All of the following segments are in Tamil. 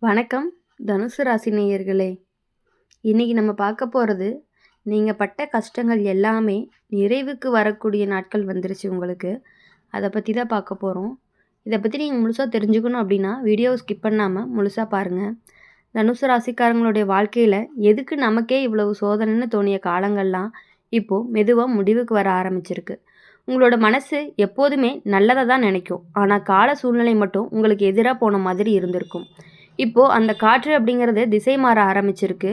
வணக்கம் தனுசு ராசி நேயர்களே. இன்றைக்கி நம்ம பார்க்க போகிறது, நீங்கள் பட்ட கஷ்டங்கள் எல்லாமே நிறைவுக்கு வரக்கூடிய நாட்கள் வந்துருச்சு உங்களுக்கு. அதை பற்றி தான் பார்க்க போகிறோம். இதை பற்றி நீங்கள் முழுசாக தெரிஞ்சுக்கணும் அப்படின்னா வீடியோவை ஸ்கிப் பண்ணாமல் முழுசாக பாருங்கள். தனுசு ராசிக்காரங்களுடைய வாழ்க்கையில் எதுக்கு நமக்கே இவ்வளவு சோதனைன்னு தோணிய காலங்கள்லாம் இப்போது மெதுவாக முடிவுக்கு வர ஆரம்பிச்சிருக்கு. உங்களோட மனசு எப்போதுமே நல்லதை தான் நினைக்கும். ஆனால் கால சூழ்நிலை மட்டும் உங்களுக்கு எதிராக போன மாதிரி இருந்திருக்கும். இப்போது அந்த காற்று அப்படிங்கிறது திசை மாற ஆரம்பிச்சிருக்கு.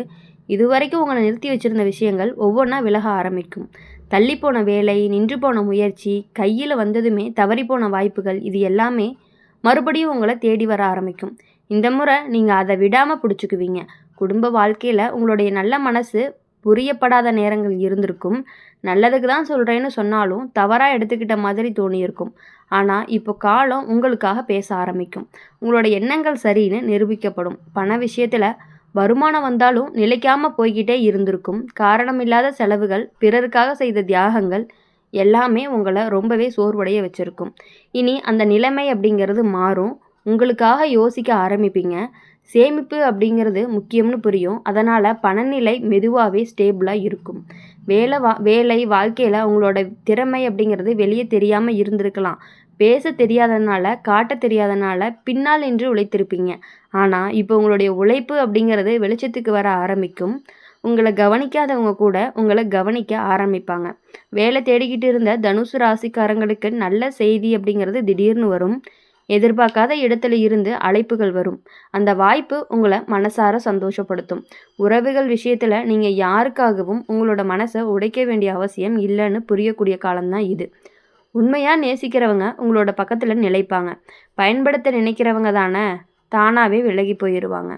இதுவரைக்கும் உங்களை நிறுத்தி வச்சுருந்த விஷயங்கள் ஒவ்வொன்றா விலக ஆரம்பிக்கும். தள்ளிப்போன வேலை, நின்று போன முயற்சி, கையில் வந்ததுமே தவறிப்போன வாய்ப்புகள், இது எல்லாமே மறுபடியும் உங்களை தேடி வர ஆரம்பிக்கும். இந்த முறை நீங்கள் அதை விடாமல் பிடிச்சிக்குவீங்க. குடும்ப வாழ்க்கையில் உங்களுடைய நல்ல மனசு புரியப்படாத நேரங்கள் இருந்திருக்கும். நல்லதுக்கு தான் சொல்கிறேன்னு சொன்னாலும் தவறாக எடுத்துக்கிட்ட மாதிரி தோணியிருக்கும். ஆனால் இப்போ காலம் உங்களுக்காக பேச ஆரம்பிக்கும். உங்களோட எண்ணங்கள் சரின்னு நிரூபிக்கப்படும். பண விஷயத்தில் வருமானம் வந்தாலும் நிலைக்காமல் போய்கிட்டே இருந்திருக்கும். காரணமில்லாத செலவுகள், பிறருக்காக செய்த தியாகங்கள் எல்லாமே உங்களை ரொம்பவே சோர்வடைய வச்சுருக்கும். இனி அந்த நிலைமை அப்படிங்கிறது மாறும். உங்களுக்காக யோசிக்க ஆரம்பிப்பீங்க. சேமிப்பு அப்படிங்கிறது முக்கியம்னு புரியும். அதனால் பணநிலை மெதுவாகவே ஸ்டேபிளாக இருக்கும். வேலை வாழ்க்கையில் உங்களோட திறமை அப்படிங்கிறது வெளியே தெரியாமல் இருந்திருக்கலாம். பேச தெரியாதனால, காட்ட தெரியாதனால பின்னால் நின்று உழைத்திருப்பீங்க. ஆனால் இப்போ உங்களுடைய உழைப்பு அப்படிங்கிறது வெளிச்சத்துக்கு வர ஆரம்பிக்கும். உங்களை கவனிக்காதவங்க கூட உங்களை கவனிக்க ஆரம்பிப்பாங்க. வேலை தேடிக்கிட்டு இருந்த தனுசு ராசிக்காரங்களுக்கு நல்ல செய்தி அப்படிங்கிறது திடீர்னு வரும். எதிர்பார்க்காத இடத்துல இருந்து அழைப்புகள் வரும். அந்த வாய்ப்பு உங்களை மனசார சந்தோஷப்படுத்தும். உறவுகள் விஷயத்தில் நீங்கள் யாருக்காகவும் உங்களோட மனசை உடைக்க வேண்டிய அவசியம் இல்லைன்னு புரியக்கூடிய காலம்தான் இது. உண்மையாக நேசிக்கிறவங்க உங்களோட பக்கத்தில் நிலைப்பாங்க. பயன்படுத்த நினைக்கிறவங்க தானாகவே விலகி போயிடுவாங்க.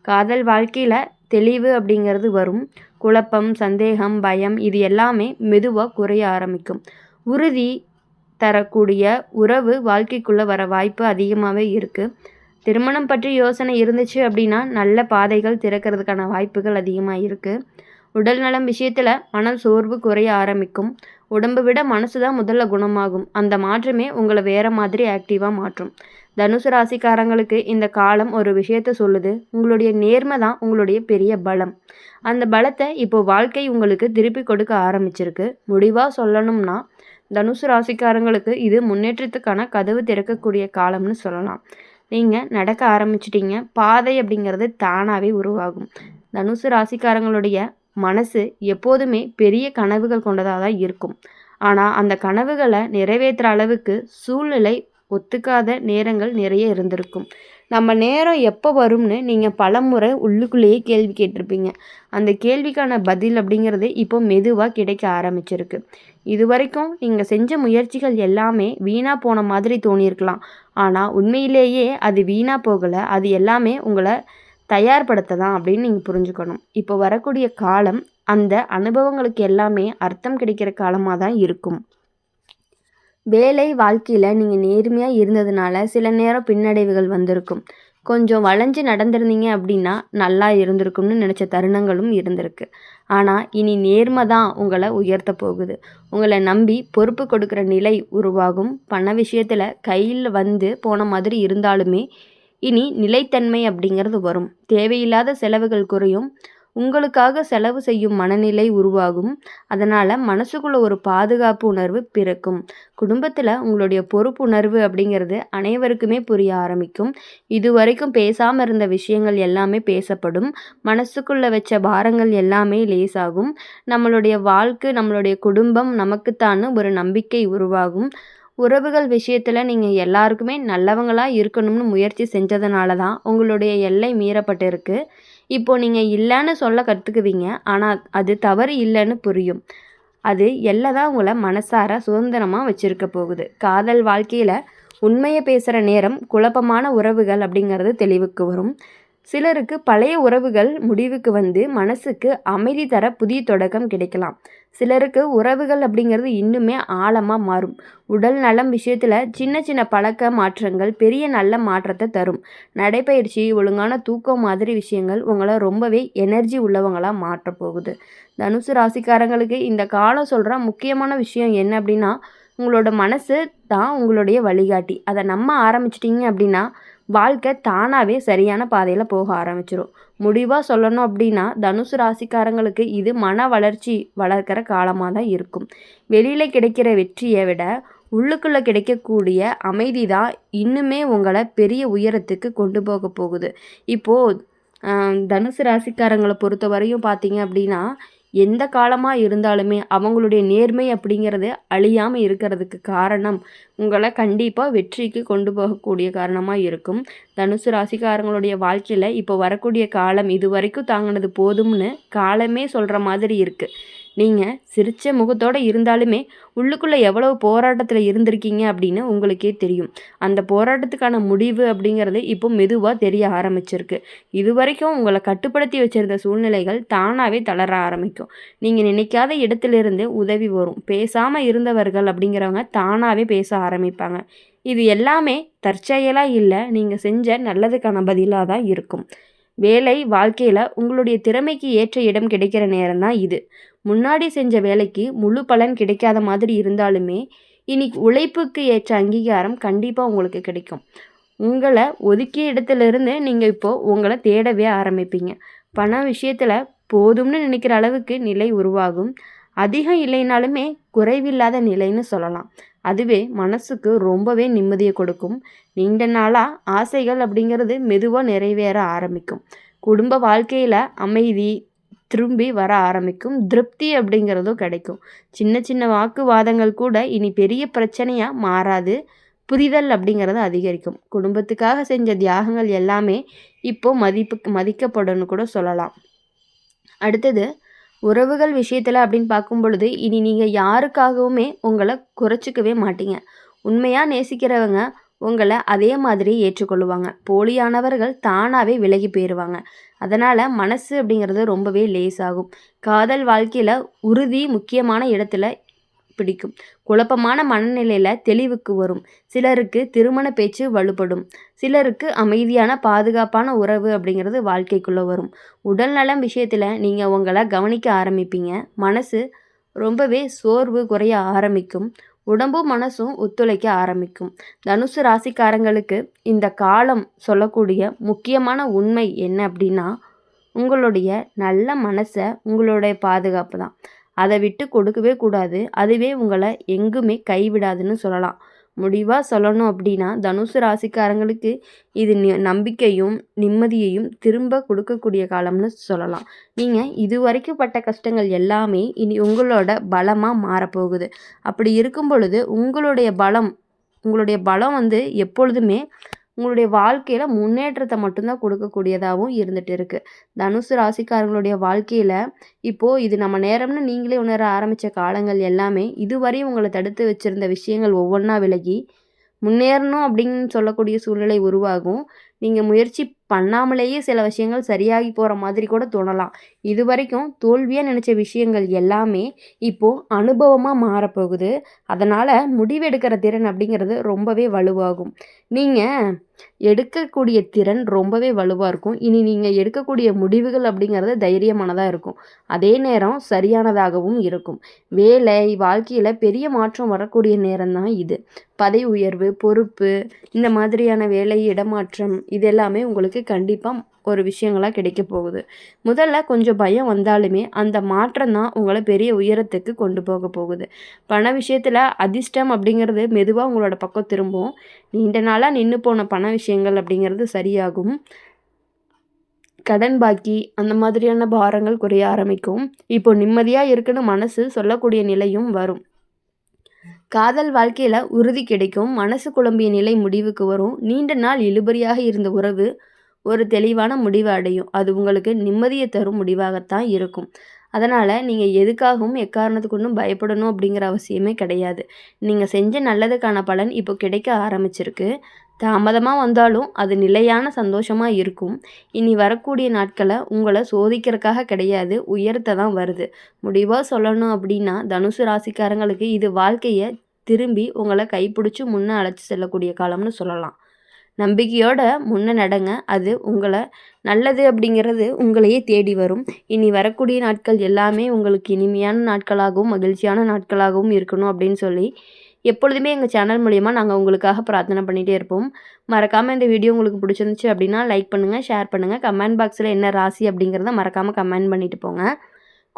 காதல் வாழ்க்கையில் தெளிவு அப்படிங்கிறது வரும். குழப்பம், சந்தேகம், பயம் இது எல்லாமே மெதுவாக குறைய ஆரம்பிக்கும். உறுதி தரக்கூடிய உறவு வாழ்க்கைக்குள்ளே வர வாய்ப்பு அதிகமாகவே இருக்குது. திருமணம் பற்றி யோசனை இருந்துச்சு அப்படின்னா நல்ல பாதைகள் திறக்கிறதுக்கான வாய்ப்புகள் அதிகமாக இருக்குது. உடல் நலம் விஷயத்தில் மன சோர்வு குறைய ஆரம்பிக்கும். உடம்பை விட மனசு தான் முதல்ல குணமாகும். அந்த மாற்றமே உங்களை வேறு மாதிரி ஆக்டிவாக மாற்றும். தனுசு ராசிக்காரங்களுக்கு இந்த காலம் ஒரு விஷயத்த சொல்லுது. உங்களுடைய நேர்மை தான் உங்களுடைய பெரிய பலம். அந்த பலத்தை இப்போ வாழ்க்கை உங்களுக்கு திருப்பி கொடுக்க ஆரம்பிச்சிருக்கு. முடிவாக சொல்லணும்னா தனுசு ராசிக்காரங்களுக்கு இது முன்னேற்றத்துக்கான கதவு திறக்கக்கூடிய காலம்னு சொல்லலாம். நீங்கள் நடக்க ஆரம்பிச்சிட்டிங்க. பாதை அப்படிங்கிறது தானாகவே உருவாகும். தனுசு ராசிக்காரங்களுடைய மனசு எப்போதுமே பெரிய கனவுகள் கொண்டதாக தான் இருக்கும். ஆனால் அந்த கனவுகளை நிறைவேற்றுற அளவுக்கு சூழ்நிலை ஒத்துக்காத நேரங்கள் நிறைய இருந்திருக்கும். நம்ம நேரம் எப்போ வரும்னு நீங்கள் பலமுறை உள்ளுக்குள்ளேயே கேள்வி கேட்டிருப்பீங்க. அந்த கேள்விக்கான பதில் அப்படிங்கிறது இப்போ மெதுவாக கிடைக்க ஆரம்பிச்சிருக்கு. இது வரைக்கும் நீங்கள் செஞ்ச முயற்சிகள் எல்லாமே வீணாக போன மாதிரி தோணியிருக்கலாம். ஆனால் உண்மையிலேயே அது வீணாக போகலை. அது எல்லாமே உங்களை தயார்படுத்த தான் அப்படின்னு நீங்கள் புரிஞ்சுக்கணும். இப்போ வரக்கூடிய காலம் அந்த அனுபவங்களுக்கு எல்லாமே அர்த்தம் கிடைக்கிற காலமாக தான் இருக்கும். வேலை வாழ்க்கையில் நீங்கள் நேர்மையாக இருந்ததுனால சில நேரம் பின்னடைவுகள் வந்திருக்கும். கொஞ்சம் வளைஞ்சு நடந்திருந்தீங்க அப்படின்னா நல்லா இருந்திருக்கும்னு நினச்ச தருணங்களும் இருந்திருக்கு. ஆனால் இனி நேர்மை தான் உங்களை உயர்த்த போகுது. உங்களை நம்பி பொறுப்பு கொடுக்குற நிலை உருவாகும். பண விஷயத்தில் கையில் வந்து போன மாதிரி இருந்தாலுமே இனி நிலைத்தன்மை அப்படிங்கிறது வரும். தேவையில்லாத செலவுகள் குறையும். உங்களுக்காக செலவு செய்யும் மனநிலை உருவாகும். அதனால் மனசுக்குள்ள ஒரு பாதுகாப்பு உணர்வு பிறக்கும். குடும்பத்தில் உங்களுடைய பொறுப்புணர்வு அப்படிங்கிறது அனைவருக்குமே புரிய ஆரம்பிக்கும். இதுவரைக்கும் பேசாமல் இருந்த விஷயங்கள் எல்லாமே பேசப்படும். மனசுக்குள்ளே வச்ச பாரங்கள் எல்லாமே லேசாகும். நம்மளுடைய வாழ்க்கை, நம்மளுடைய குடும்பம் நமக்குத்தான்னு ஒரு நம்பிக்கை உருவாகும். உறவுகள் விஷயத்தில் நீங்கள் எல்லாருக்குமே நல்லவங்களாக இருக்கணும்னு முயற்சி செஞ்சதுனால தான் உங்களுடைய எல்லை மீறப்பட்டிருக்கு. இப்போது நீங்கள் இல்லைன்னு சொல்ல கற்றுக்குவீங்க. ஆனால் அது தவறு இல்லைன்னு புரியும். அது எல்லை தான் உங்களை மனசார சுதந்திரமாக வச்சுருக்க போகுது. காதல் வாழ்க்கையில் உண்மையை பேசுகிற நேரம் குழப்பமான உறவுகள் அப்படிங்கிறது தெளிவுக்கு வரும். சிலருக்கு பழைய உறவுகள் முடிவுக்கு வந்து மனசுக்கு அமைதி தர புதிய தொடக்கம் கிடைக்கலாம். சிலருக்கு உறவுகள் அப்படிங்கிறது இன்னுமே ஆழமாக மாறும். உடல் நலம் விஷயத்தில் சின்ன சின்ன பழக்க மாற்றங்கள் பெரிய நல்ல மாற்றத்தை தரும். நடைப்பயிற்சி, ஒழுங்கான தூக்கம் மாதிரி விஷயங்கள் உங்களை ரொம்பவே எனர்ஜி உள்ளவங்களாக மாற்ற போகுது. தனுசு ராசிக்காரங்களுக்கு இந்த காலம் சொல்கிற முக்கியமான விஷயம் என்ன அப்படின்னா, உங்களோட மனசு தான் உங்களுடைய வழிகாட்டி. அதை நம்ப ஆரம்பிச்சிட்டிங்க அப்படின்னா வாழ்க்கை தானாகவே சரியான பாதையில் போக ஆரம்பிச்சிடும். முடிவாக சொல்லணும் அப்படின்னா தனுசு ராசிக்காரங்களுக்கு இது மன வளர்ச்சி வளர்க்குற காலமாக தான் இருக்கும். வெளியில் கிடைக்கிற வெற்றியை விட உள்ளுக்குள்ளே கிடைக்கக்கூடிய அமைதி தான் இன்னுமே உங்களை பெரிய உயரத்துக்கு கொண்டு போக போகுது. இப்போது தனுசு ராசிக்காரங்களை பொறுத்த வரையும் பார்த்தீங்க அப்படின்னா எந்த காலமாக இருந்தாலுமே அவங்களுடைய நேர்மை அப்படிங்கிறது அழியாமல் இருக்கிறதுக்கு காரணம் உங்களை கண்டிப்பாக வெற்றிக்கு கொண்டு போகக்கூடிய காரணமாக இருக்கும். தனுசு ராசிக்காரங்களுடைய வாழ்க்கையில் இப்போ வரக்கூடிய காலம் இது வரைக்கும் தாங்கினது போதும்னு காலமே சொல்கிற மாதிரி இருக்குது. நீங்கள் சிரித்த முகத்தோடு இருந்தாலுமே உள்ளுக்குள்ளே எவ்வளவு போராட்டத்தில் இருந்திருக்கீங்க அப்படின்னு உங்களுக்கே தெரியும். அந்த போராட்டத்துக்கான முடிவு அப்படிங்கிறது இப்போ மெதுவாக தெரிய ஆரம்பிச்சிருக்கு. இது வரைக்கும் உங்களை கட்டுப்படுத்தி வச்சுருந்த சூழ்நிலைகள் தானாகவே தளர ஆரம்பிக்கும். நீங்கள் நினைக்காத இடத்துலேருந்து உதவி வரும். பேசாமல் இருந்தவர்கள் அப்படிங்கிறவங்க தானாகவே பேச ஆரம்பிப்பாங்க. இது எல்லாமே தற்செயலாக இல்லை, நீங்கள் செஞ்ச நல்லதுக்கான பதிலாக தான் இருக்கும். வேலை வாழ்க்கையில் உங்களுடைய திறமைக்கு ஏற்ற இடம் கிடைக்கிற நேரம் தான் இது. முன்னாடி செஞ்ச வேலைக்கு முழு பலன் கிடைக்காத மாதிரி இருந்தாலுமே இன்னைக்கு உழைப்புக்கு ஏற்ற அங்கீகாரம் கண்டிப்பாக உங்களுக்கு கிடைக்கும். உங்களை ஒதுக்கிய இடத்துலேருந்து நீங்கள் இப்போது உங்களை தேடவே ஆரம்பிப்பீங்க. பண விஷயத்தில் போதும்னு நினைக்கிற அளவுக்கு நிலை உருவாகும். அதிகம் இல்லைனாலுமே குறைவில்லாத நிலைன்னு சொல்லலாம். அதுவே மனசுக்கு ரொம்பவே நிம்மதியை கொடுக்கும். நீண்ட நாளாக ஆசைகள் அப்படிங்கிறது மெதுவாக நிறைவேற ஆரம்பிக்கும். குடும்ப வாழ்க்கையில் அமைதி திரும்பி வர ஆரம்பிக்கும். திருப்தி அப்படிங்கிறதும் கிடைக்கும். சின்ன சின்ன வாக்குவாதங்கள் கூட இனி பெரிய பிரச்சனையாக மாறாது. புரிதல் அப்படிங்கிறது அதிகரிக்கும். குடும்பத்துக்காக செஞ்ச தியாகங்கள் எல்லாமே இப்போ மதிக்கப்படணும்னு கூட சொல்லலாம். அடுத்தது உறவுகள் விஷயத்தில் அப்படின்னு பார்க்கும் பொழுது இனி நீங்கள் யாருக்காகவுமே உங்களை குறைச்சிக்கவே மாட்டீங்க. உண்மையாக நேசிக்கிறவங்க உங்களை அதே மாதிரி ஏற்றுக்கொள்ளுவாங்க. போலியானவர்கள் தானாகவே விலகி போயிடுவாங்க. அதனால் மனசு அப்படிங்கிறது ரொம்பவே லேசாகும். காதல் வாழ்க்கையில் உறுதி முக்கியமான இடத்துல பிடிக்கும். குழப்பமான மனநிலையில் தெளிவுக்கு வரும். சிலருக்கு திருமண பேச்சு வலுப்படும். சிலருக்கு அமைதியான பாதுகாப்பான உறவு அப்படிங்கிறது வாழ்க்கைக்குள்ளே வரும். உடல் நலம் விஷயத்தில் நீங்கள் உங்களை கவனிக்க ஆரம்பிப்பீங்க. மனசு ரொம்பவே சோர்வு குறைய ஆரம்பிக்கும். உடம்பும் மனசும் ஒத்துழைக்க ஆரம்பிக்கும். தனுசு ராசிக்காரங்களுக்கு இந்த காலம் சொல்லக்கூடிய முக்கியமான உண்மை என்ன அப்படின்னா உங்களுடைய நல்ல மனசை உங்களுடைய பாதுகாப்பு தான். அதை விட்டு கொடுக்கவே கூடாது. அதுவே உங்களை எங்குமே கைவிடாதுன்னு சொல்லலாம். முடிவாக சொல்லணும் அப்படின்னா தனுசு ராசிக்காரங்களுக்கு இது நம்பிக்கையும் நிம்மதியையும் திரும்ப கொடுக்கக்கூடிய காலம்னு சொல்லலாம். நீங்கள் இது வரைக்கும் பட்ட கஷ்டங்கள் எல்லாமே இனி உங்களோட பலமாக மாறப்போகுது. அப்படி இருக்கும் பொழுது உங்களுடைய பலம் எப்பொழுதுமே உங்களுடைய வாழ்க்கையில் முன்னேற்றத்தை மட்டும்தான் கொடுக்கக்கூடியதாகவும் இருந்துகிட்டு இருக்குது. தனுசு ராசிக்காரங்களுடைய வாழ்க்கையில் இப்போது இது நம்ம நேரம்னு நீங்களே உணர ஆரம்பித்த காலங்கள் எல்லாமே இதுவரையும் உங்களை தடுத்து வச்சுருந்த விஷயங்கள் ஒவ்வொன்றா விலகி முன்னேறணும் அப்படின்னு சொல்லக்கூடிய சூழ்நிலை உருவாகும். நீங்கள் முயற்சி பண்ணாமலேயே சில விஷயங்கள் சரியாகி போகிற மாதிரி கூட தோணலாம். இது வரைக்கும் தோல்வியாக நினச்ச விஷயங்கள் எல்லாமே இப்போது அனுபவமாக மாறப்போகுது. அதனால் முடிவெடுக்கிற திறன் அப்படிங்கிறது ரொம்பவே வலுவாகும். நீங்கள் எடுக்கக்கூடிய திறன் ரொம்பவே வலுவாக இருக்கும். இனி நீங்கள் எடுக்கக்கூடிய முடிவுகள் அப்படிங்கிறது தைரியமானதாக இருக்கும். அதே நேரம் சரியானதாகவும் இருக்கும். வேலை வாழ்க்கையில் பெரிய மாற்றம் வரக்கூடிய நேரம் தான் இது. பதவி உயர்வு, பொறுப்பு, இந்த மாதிரியான வேலை இடமாற்றம் இது எல்லாமே உங்களுக்கு கண்டிப்பாக ஒரு விஷயங்களாக கிடைக்க போகுது. முதல்ல கொஞ்சம் பயம் வந்தாலுமே அந்த மாற்றம் தான் உங்களை பெரிய உயரத்துக்கு கொண்டு போக போகுது. பண விஷயத்தில் அதிர்ஷ்டம் அப்படிங்கிறது மெதுவாக உங்களோட பக்கம் திரும்பும். நீண்ட நாளாக நின்று போன பண விஷயங்கள் அப்படிங்கிறது சரியாகும். கடன் பாக்கி அந்த மாதிரியான பாரங்கள் குறைய ஆரம்பிக்கும். இப்போ நிம்மதியாக இருக்குன்னு மனசு சொல்லக்கூடிய நிலையும் வரும். காதல் வாழ்க்கையில் உறுதி கிடைக்கும். மனசு குழம்பிய நிலை முடிவுக்கு வரும். நீண்ட நாள் இழுபறியாக இருந்த உறவு ஒரு தெளிவான முடிவு அடையும். அது உங்களுக்கு நிம்மதியை தரும் முடிவாகத்தான் இருக்கும். அதனால் நீங்கள் எதுக்காகவும் எக்காரணத்துக்கு ஒன்றும் பயப்படணும் அப்படிங்கிற அவசியமே கிடையாது. நீங்கள் செஞ்ச நல்லதுக்கான பலன் இப்போ கிடைக்க ஆரம்பிச்சிருக்கு. தாமதமாக வந்தாலும் அது நிலையான சந்தோஷமாக இருக்கும். இனி வரக்கூடிய நாட்களை உங்களை சோதிக்கிறதுக்காக கிடையாது, உயர்த்த தான் வருது. முடிவாக சொல்லணும் அப்படின்னா தனுசு ராசிக்காரங்களுக்கு இது வாழ்க்கையை திரும்பி உங்களை கைப்பிடிச்சி முன்னே அழைச்சி செல்லக்கூடிய காலம்னு சொல்லலாம். நம்பிக்கையோட முன்ன நடங்க. அது உங்களை நல்லது அப்படிங்கிறது உங்களையே தேடி வரும். இனி வரக்கூடிய நாட்கள் எல்லாமே உங்களுக்கு இனிமையான நாட்களாகவும் மகிழ்ச்சியான நாட்களாகவும் இருக்கணும் அப்படின்னு சொல்லி எப்பொழுதுமே எங்கள் சேனல் மூலிமா நாங்கள் உங்களுக்காக பிரார்த்தனை பண்ணிகிட்டே இருப்போம். மறக்காமல் இந்த வீடியோ உங்களுக்கு பிடிச்சிருந்துச்சு அப்படின்னா லைக் பண்ணுங்கள், ஷேர் பண்ணுங்கள். கமெண்ட் பாக்ஸில் என்ன ராசி அப்படிங்கிறத மறக்காமல் கமெண்ட் பண்ணிட்டு போங்க.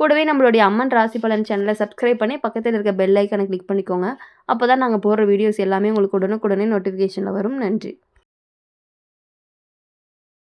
கூடவே நம்மளுடைய அம்மன் ராசி பலன் சேனலை சப்ஸ்கிரைப் பண்ணி பக்கத்தில் இருக்க பெல் ஐக்கானை கிளிக் பண்ணிக்கோங்க. அப்போ தான் நாங்கள் போடுற வீடியோஸ் எல்லாமே உங்களுக்கு உடனுக்குடனே நோட்டிஃபிகேஷனில் வரும். நன்றி.